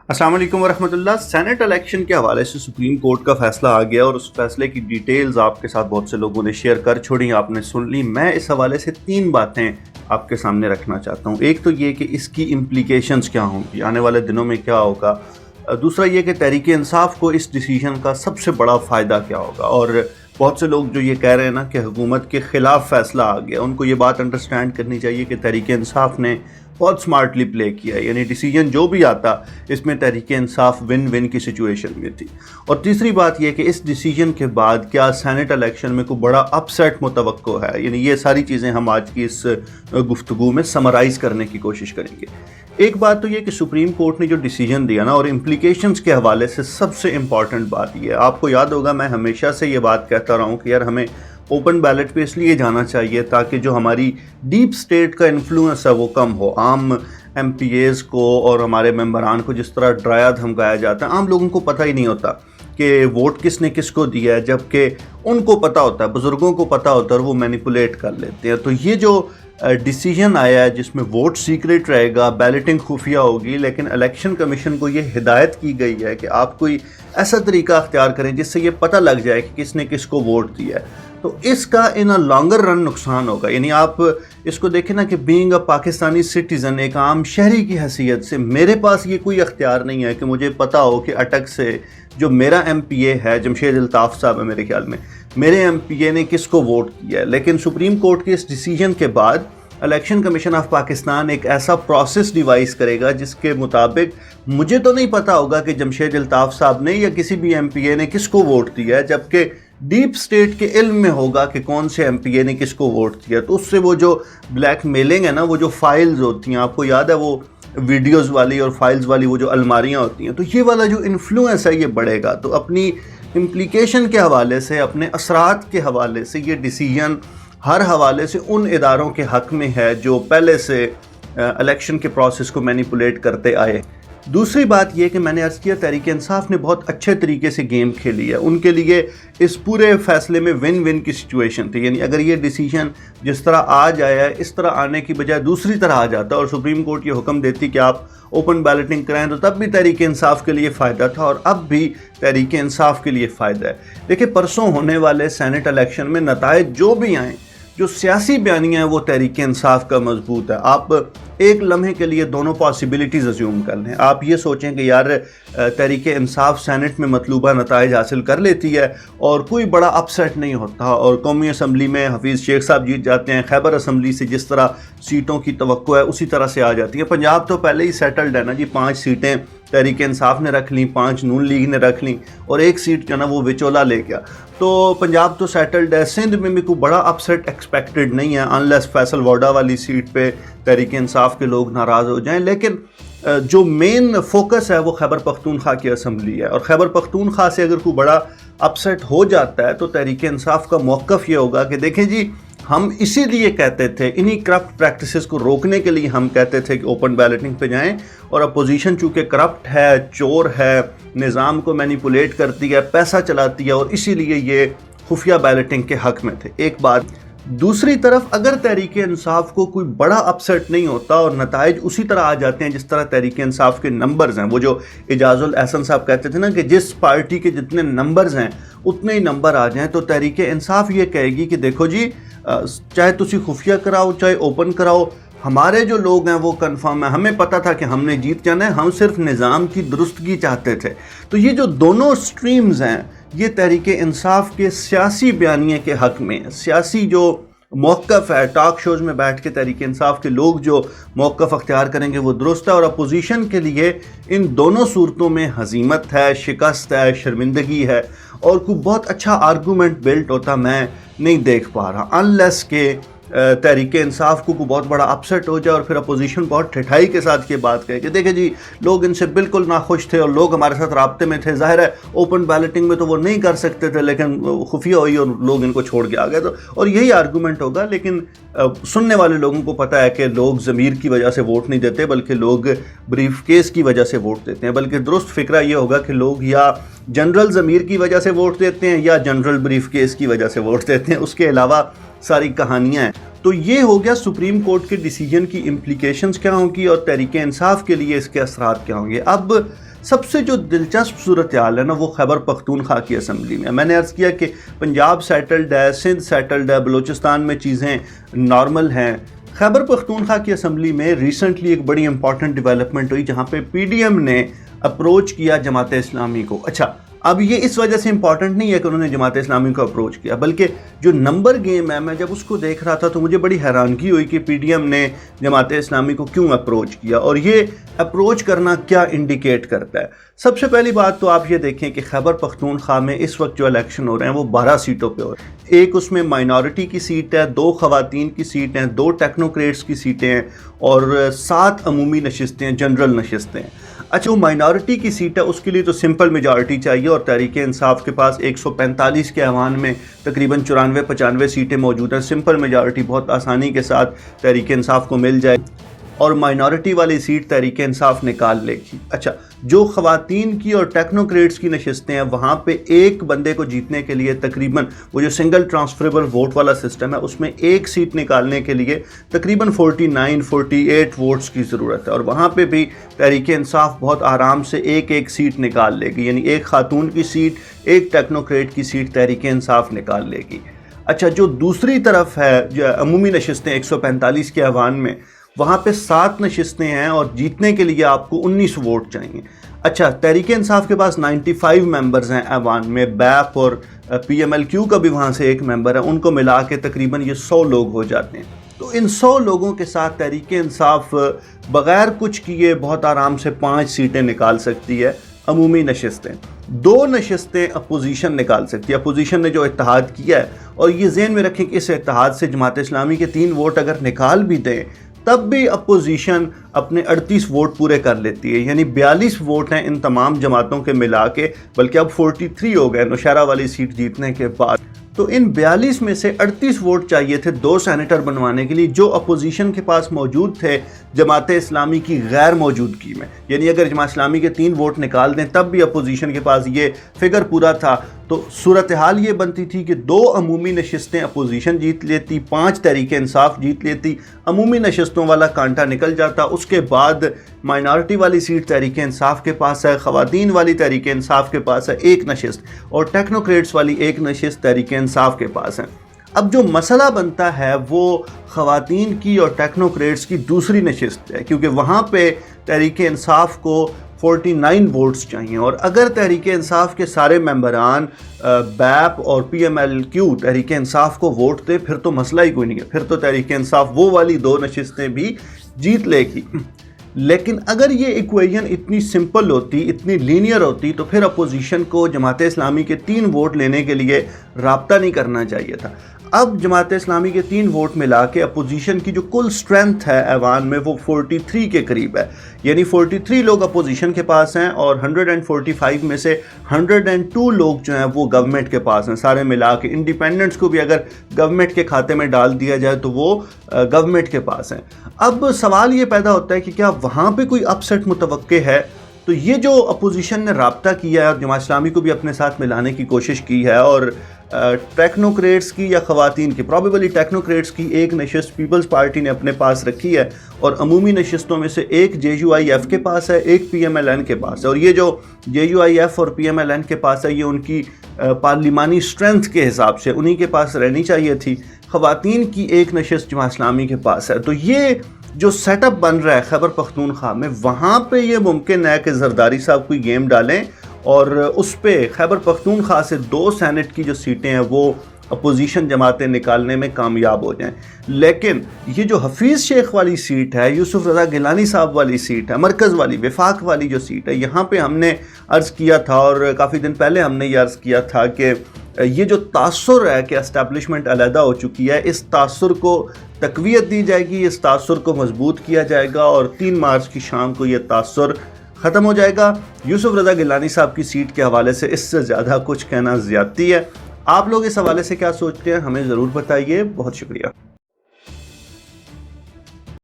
السلام علیکم ورحمۃ اللہ۔ سینٹ الیکشن کے حوالے سے سپریم کورٹ کا فیصلہ آ گیا اور اس فیصلے کی ڈیٹیلز آپ کے ساتھ بہت سے لوگوں نے شیئر کر چھوڑی، آپ نے سن لی۔ میں اس حوالے سے 3 باتیں آپ کے سامنے رکھنا چاہتا ہوں۔ ایک تو یہ کہ اس کی امپلیکیشنز کیا ہوں گی، آنے والے دنوں میں کیا ہوگا۔ دوسرا یہ کہ تحریک انصاف کو اس ڈیسیژن کا سب سے بڑا فائدہ کیا ہوگا، اور بہت سے لوگ جو یہ کہہ رہے ہیں نا کہ حکومت کے خلاف فیصلہ آ گیا، ان کو یہ بات انڈرسٹینڈ کرنی چاہیے کہ تحریک انصاف نے بہت سمارٹلی پلے کیا ہے، یعنی ڈیسیجن جو بھی آتا اس میں تحریک انصاف ون ون کی سچویشن میں تھی۔ اور تیسری بات یہ کہ اس ڈیسیجن کے بعد کیا سینٹ الیکشن میں کوئی بڑا اپ سیٹ متوقع ہے، یعنی یہ ساری چیزیں ہم آج کی اس گفتگو میں سمرائز کرنے کی کوشش کریں گے۔ ایک بات تو یہ کہ سپریم کورٹ نے جو ڈیسیجن دیا نا، اور امپلیکیشنز کے حوالے سے سب سے امپورٹنٹ بات یہ ہے، آپ کو یاد ہوگا میں ہمیشہ سے یہ بات کہتا رہا ہوں کہ یار ہمیں اوپن بیلٹ پہ اس لیے جانا چاہیے تاکہ جو ہماری ڈیپ سٹیٹ کا انفلوئنس ہے وہ کم ہو۔ عام ایم پی ایز کو اور ہمارے ممبران کو جس طرح ڈرایا دھمکایا جاتا ہے، عام لوگوں کو پتہ ہی نہیں ہوتا کہ ووٹ کس نے کس کو دیا ہے، جبکہ ان کو پتہ ہوتا ہے، بزرگوں کو پتہ ہوتا ہے اور وہ مینیپولیٹ کر لیتے ہیں۔ تو یہ جو ڈیسیجن آیا ہے جس میں ووٹ سیکریٹ رہے گا، بیلٹنگ خفیہ ہوگی، لیکن الیکشن کمیشن کو یہ ہدایت کی گئی ہے کہ آپ کوئی ایسا طریقہ اختیار کریں جس سے یہ پتہ لگ جائے کہ کس نے کس کو ووٹ دیا ہے، تو اس کا ان اے لانگر رن نقصان ہوگا۔ یعنی آپ اس کو دیکھیں نا کہ بینگ اے پاکستانی سٹیزن، ایک عام شہری کی حیثیت سے میرے پاس یہ کوئی اختیار نہیں ہے کہ مجھے پتہ ہو کہ اٹک سے جو میرا ایم پی اے ہے، جمشید الطاف صاحب ہے میرے خیال میں، میرے ایم پی اے نے کس کو ووٹ کیا ہے۔ لیکن سپریم کورٹ کے اس ڈیسیجن کے بعد الیکشن کمیشن آف پاکستان ایک ایسا پروسیس ڈیوائز کرے گا جس کے مطابق مجھے تو نہیں پتہ ہوگا کہ جمشید الطاف صاحب نے یا کسی بھی ایم پی اے نے کس کو ووٹ دیا ہے، جبکہ ڈیپ سٹیٹ کے علم میں ہوگا کہ کون سے ایم پی اے نے کس کو ووٹ دیا۔ تو اس سے وہ جو بلیک میلنگ ہے نا، وہ جو فائلز ہوتی ہیں، آپ کو یاد ہے وہ ویڈیوز والی اور فائلز والی وہ جو الماریاں ہوتی ہیں، تو یہ والا جو انفلوئنس ہے یہ بڑھے گا۔ تو اپنی امپلیکیشن کے حوالے سے، اپنے اثرات کے حوالے سے یہ ڈیسیجن ہر حوالے سے ان اداروں کے حق میں ہے جو پہلے سے الیکشن کے پروسیس کو مینیپولیٹ کرتے آئے۔ دوسری بات یہ کہ میں نے عرض کیا تحریک انصاف نے بہت اچھے طریقے سے گیم کھیلی ہے، ان کے لیے اس پورے فیصلے میں ون ون کی سچویشن تھی۔ یعنی اگر یہ ڈیسیجن جس طرح آج آیا ہے اس طرح آنے کی بجائے دوسری طرح آ جاتا اور سپریم کورٹ یہ حکم دیتی کہ آپ اوپن بیلٹنگ کرائیں، تو تب بھی تحریک انصاف کے لیے فائدہ تھا اور اب بھی تحریک انصاف کے لیے فائدہ ہے۔ دیکھیں پرسوں ہونے والے سینٹ الیکشن میں نتائج جو بھی آئیں، جو سیاسی بیانیاں ہیں وہ تحریک انصاف کا مضبوط ہے۔ آپ ایک لمحے کے لیے دونوں پاسبلٹیز اسیوم کر لیں، آپ یہ سوچیں کہ یار تحریک انصاف سینٹ میں مطلوبہ نتائج حاصل کر لیتی ہے اور کوئی بڑا اپ سیٹ نہیں ہوتا، اور قومی اسمبلی میں حفیظ شیخ صاحب جیت جاتے ہیں، خیبر اسمبلی سے جس طرح سیٹوں کی توقع ہے اسی طرح سے آ جاتی ہے۔ پنجاب تو پہلے ہی سیٹلڈ ہے نا جی، 5 سیٹیں تحریک انصاف نے رکھ لیں، 5 نون لیگ نے رکھ لیں اور 1 سیٹ جو نا وہ وچولا لے گیا، تو پنجاب تو سیٹلڈ ہے۔ سندھ میں بھی کوئی بڑا اپ سیٹ ایکسپیکٹڈ نہیں ہے، انلیس فیصل ووڈا والی سیٹ پہ تحریک انصاف کے لوگ ناراض ہو جائیں۔ لیکن جو مین فوکس ہے وہ خیبر پختونخوا کی اسمبلی ہے، اور خیبر پختونخوا سے اگر کوئی بڑا اپ سیٹ ہو جاتا ہے تو تحریک انصاف کا موقف یہ ہوگا کہ دیکھیں جی، ہم اسی لیے کہتے تھے، انہی کرپٹ پریکٹسز کو روکنے کے لیے ہم کہتے تھے کہ اوپن بیلٹنگ پہ جائیں، اور اپوزیشن چونکہ کرپٹ ہے، چور ہے، نظام کو مینیپولیٹ کرتی ہے، پیسہ چلاتی ہے، اور اسی لیے یہ خفیہ بیلٹنگ کے حق میں تھے۔ ایک بات۔ دوسری طرف اگر تحریک انصاف کو کوئی بڑا اپ سیٹ نہیں ہوتا اور نتائج اسی طرح آ جاتے ہیں جس طرح تحریک انصاف کے نمبرز ہیں، وہ جو اعجاز الاحسن صاحب کہتے تھے نا کہ جس پارٹی کے جتنے نمبرز ہیں اتنے ہی نمبر آ جائیں، تو تحریک انصاف یہ کہے گی کہ دیکھو جی، چاہے تسی خفیہ کراؤ چاہے اوپن کراؤ، ہمارے جو لوگ ہیں وہ کنفرم ہیں، ہمیں پتہ تھا کہ ہم نے جیت جانا ہے، ہم صرف نظام کی درستگی چاہتے تھے۔ تو یہ جو دونوں سٹریمز ہیں یہ تحریک انصاف کے سیاسی بیانیے کے حق میں، سیاسی جو موقف ہے، ٹاک شوز میں بیٹھ کے تحریک انصاف کے لوگ جو موقف اختیار کریں گے وہ درست ہے، اور اپوزیشن کے لیے ان دونوں صورتوں میں ہزیمت ہے، شکست ہے، شرمندگی ہے، اور کوئی بہت اچھا آرگومنٹ بلٹ ہوتا میں نہیں دیکھ پا رہا، انلیس کہ تحریک انصاف کو کوئی بہت بڑا اپ سیٹ ہو جائے اور پھر اپوزیشن بہت ٹھٹائی کے ساتھ یہ بات کہے کہ دیکھیں جی، لوگ ان سے بالکل ناخوش تھے اور لوگ ہمارے ساتھ رابطے میں تھے، ظاہر ہے اوپن بیلٹنگ میں تو وہ نہیں کر سکتے تھے، لیکن خفیہ ہوئی اور لوگ ان کو چھوڑ کے آ گئے، تو اور یہی آرگومنٹ ہوگا۔ لیکن سننے والے لوگوں کو پتہ ہے کہ لوگ ضمیر کی وجہ سے ووٹ نہیں دیتے بلکہ لوگ بریف کیس کی وجہ سے ووٹ دیتے ہیں، بلکہ درست فکرہ یہ ہوگا کہ لوگ یا جنرل ضمیر کی وجہ سے ووٹ دیتے ہیں یا جنرل بریف کیس کی وجہ سے ووٹ دیتے ہیں، اس کے علاوہ ساری کہانیاں ہیں۔ تو یہ ہو گیا سپریم کورٹ کے ڈیسیجن کی امپلیکیشنز کیا ہوں گی اور تحریک انصاف کے لیے اس کے اثرات کیا ہوں گے۔ اب سب سے جو دلچسپ صورتحال ہے نا وہ خیبر پختونخوا کی اسمبلی میں. میں نے عرض کیا کہ پنجاب سیٹلڈ ہے, سندھ سیٹلڈ ہے, بلوچستان میں چیزیں نارمل ہیں. خیبر پختونخوا کی اسمبلی میں ریسنٹلی ایک بڑی امپورٹنٹ ڈیولپمنٹ ہوئی جہاں پہ پی ڈی ایم نے اپروچ کیا جماعت اسلامی کو. اچھا, اب یہ اس وجہ سے امپورٹنٹ نہیں ہے کہ انہوں نے جماعت اسلامی کو اپروچ کیا, بلکہ جو نمبر گیم ہے, میں جب اس کو دیکھ رہا تھا تو مجھے بڑی حیرانگی ہوئی کہ پی ڈی ایم نے جماعت اسلامی کو کیوں اپروچ کیا اور یہ اپروچ کرنا کیا انڈیکیٹ کرتا ہے. سب سے پہلی بات تو آپ یہ دیکھیں کہ خیبر پختونخوا میں اس وقت جو الیکشن ہو رہے ہیں وہ 12 سیٹوں پہ ہو رہے ہیں. ایک اس میں مائنورٹی کی سیٹ ہے, 2 خواتین کی سیٹ ہیں, 2 ٹیکنوکریٹس کی سیٹیں ہیں اور 7 عمومی نشستیں, جنرل نشستیں ہیں. اچھا, وہ مائنورٹی کی سیٹ ہے, اس کے لیے تو سمپل میجارٹی چاہیے اور تحریک انصاف کے پاس 145 کے ایوان میں تقریباً 94-95 سیٹیں موجود ہیں. سمپل میجارٹی بہت آسانی کے ساتھ تحریک انصاف کو مل جائے اور مائنورٹی والی سیٹ تحریک انصاف نکال لے گی. اچھا, جو خواتین کی اور ٹیکنوکریٹس کی نشستیں ہیں وہاں پہ ایک بندے کو جیتنے کے لیے تقریباً وہ جو سنگل ٹرانسفریبل ووٹ والا سسٹم ہے اس میں ایک سیٹ نکالنے کے لیے تقریباً 48 ووٹس کی ضرورت ہے اور وہاں پہ بھی تحریک انصاف بہت آرام سے ایک سیٹ نکال لے گی, یعنی ایک خاتون کی سیٹ, ایک ٹیکنوکریٹ کی سیٹ تحریک انصاف نکال لے گی. اچھا, جو دوسری طرف ہے جو عمومی نشستیں 145 کے ایوان میں, وہاں پہ 7 نشستیں ہیں اور جیتنے کے لیے آپ کو 19 ووٹ چاہیے. اچھا, تحریک انصاف کے پاس 95 ممبرز ہیں ایوان میں, بیپ اور پی ایم ایل کیو کا بھی وہاں سے ایک ممبر ہے, ان کو ملا کے تقریباً یہ 100 لوگ ہو جاتے ہیں. تو ان 100 لوگوں کے ساتھ تحریک انصاف بغیر کچھ کیے بہت آرام سے 5 سیٹیں نکال سکتی ہے عمومی نشستیں. 2 نشستیں اپوزیشن نکال سکتی ہے. اپوزیشن نے جو اتحاد کیا ہے, اور یہ ذہن میں رکھیں کہ اس اتحاد سے جماعت اسلامی کے 3 ووٹ اگر نکال بھی دیں تب بھی اپوزیشن اپنے 38 ووٹ پورے کر لیتی ہے, یعنی 42 ووٹ ہیں ان تمام جماعتوں کے ملا کے, بلکہ اب 43 ہو گئے نوشہرہ والی سیٹ جیتنے کے بعد. تو ان 42 میں سے 38 ووٹ چاہیے تھے 2 سینیٹر بنوانے کے لیے جو اپوزیشن کے پاس موجود تھے جماعت اسلامی کی غیر موجودگی میں. یعنی اگر جماعت اسلامی کے 3 ووٹ نکال دیں تب بھی اپوزیشن کے پاس یہ فگر پورا تھا. تو صورتحال یہ بنتی تھی کہ 2 عمومی نشستیں اپوزیشن جیت لیتی, 5 تحریک انصاف جیت لیتی, عمومی نشستوں والا کانٹا نکل جاتا. اس کے بعد مائنورٹی والی سیٹ تحریک انصاف کے پاس ہے, خواتین والی تحریک انصاف کے پاس ہے 1 نشست, اور ٹیکنوکریٹس والی 1 نشست تحریک انصاف کے پاس ہے. اب جو مسئلہ بنتا ہے وہ خواتین کی اور ٹیکنوکریٹس کی دوسری نشست ہے, کیونکہ وہاں پہ تحریک انصاف کو 49 ووٹس چاہیے, اور اگر تحریک انصاف کے سارے ممبران بیپ اور P M L Q Tehreek Insaf کو ووٹ دے پھر تو مسئلہ ہی کوئی نہیں ہے, پھر تو تحریک انصاف وہ والی 2 نشستیں بھی جیت لے گی. لیکن اگر یہ ایکویژن اتنی سمپل ہوتی, اتنی لینئر ہوتی, تو پھر اپوزیشن کو جماعت اسلامی کے 3 ووٹ لینے کے لیے رابطہ نہیں کرنا چاہیے تھا. اب جماعت اسلامی کے 3 ووٹ ملا کے اپوزیشن کی جو کل سٹرینتھ ہے ایوان میں وہ 43 کے قریب ہے, یعنی 43 لوگ اپوزیشن کے پاس ہیں اور 145 میں سے 102 لوگ جو ہیں وہ گورنمنٹ کے پاس ہیں. سارے ملا کے انڈیپینڈنٹس کو بھی اگر گورنمنٹ کے کھاتے میں ڈال دیا جائے تو وہ گورنمنٹ کے پاس ہیں. اب سوال یہ پیدا ہوتا ہے کہ کیا وہاں پہ کوئی اپسیٹ متوقع ہے؟ تو یہ جو اپوزیشن نے رابطہ کیا ہے اور جماعت اسلامی کو بھی اپنے ساتھ ملانے کی کوشش کی ہے, اور ٹیکنوکریٹس کی یا خواتین کی, پرابیبلی ٹیکنوکریٹس کی 1 نشست پیپلز پارٹی نے اپنے پاس رکھی ہے, اور عمومی نشستوں میں سے 1 JUIF کے پاس ہے, 1 PMLN کے پاس ہے. اور یہ جو JUIF اور PMLN کے پاس ہے یہ ان کی پارلیمانی سٹرینتھ کے حساب سے انہی کے پاس رہنی چاہیے تھی. خواتین کی 1 نشست جماعت اسلامی کے پاس ہے. تو یہ جو سیٹ اپ بن رہا ہے خیبر پختونخوا میں, وہاں پہ یہ ممکن ہے کہ زرداری صاحب کوئی گیم ڈالیں اور اس پہ خیبر پختونخوا سے 2 سینٹ کی جو سیٹیں ہیں وہ اپوزیشن جماعتیں نکالنے میں کامیاب ہو جائیں. لیکن یہ جو حفیظ شیخ والی سیٹ ہے, یوسف رضا گیلانی صاحب والی سیٹ ہے, مرکز والی وفاق والی جو سیٹ ہے, یہاں پہ ہم نے عرض کیا تھا اور کافی دن پہلے ہم نے یہ عرض کیا تھا کہ یہ جو تاثر ہے کہ اسٹیبلشمنٹ علیحدہ ہو چکی ہے, اس تاثر کو تقویت دی جائے گی, اس تاثر کو مضبوط کیا جائے گا, اور 3 مارچ کی شام کو یہ تاثر ختم ہو جائے گا. یوسف رضا گیلانی صاحب کی سیٹ کے حوالے سے اس سے زیادہ کچھ کہنا زیادتی ہے. آپ لوگ اس حوالے سے کیا سوچتے ہیں ہمیں ضرور بتائیے. بہت شکریہ.